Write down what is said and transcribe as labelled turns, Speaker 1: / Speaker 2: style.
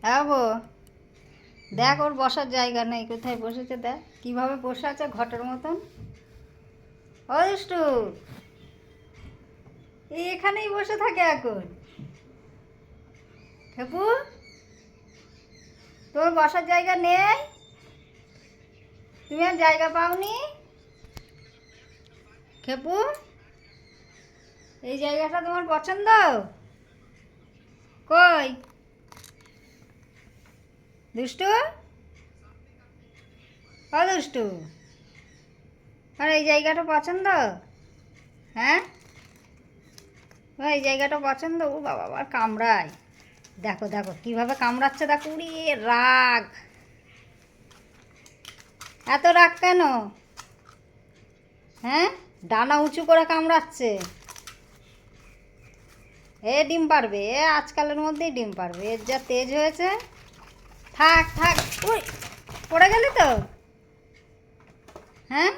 Speaker 1: হ্যাঁ গো, দেখ ওর বসার জায়গা নেই, কোথায় বসেছে দেখ কিভাবে বসে আছে ঘটের মতন। ও দুষ্টু, এই এখানেই বসে থাকে এখন। খেপু, তোর বসার জায়গা নেই? তুমি আর জায়গা পাওনি? খেপু, এই জায়গাটা তোমার পছন্দ? কই দুষ্টু, ও দুষ্টু, আর এই জায়গাটা পছন্দ? হ্যাঁ, ও এই জায়গাটা পছন্দ? ও বাবা, আবার কামড়ায়। দেখো দেখো কিভাবে কামড়াচ্ছে, দেখো। উড়িয়ে রাগ, এত রাগ কেন? হ্যাঁ, ডানা উঁচু করে কামড়াচ্ছে। এ ডিম পারবে, এ আজকালের মধ্যেই ডিম পারবে, এর যা তেজ হয়েছে। থাক থাক, উই, পড়ে গেলি তো। হ্যাঁ।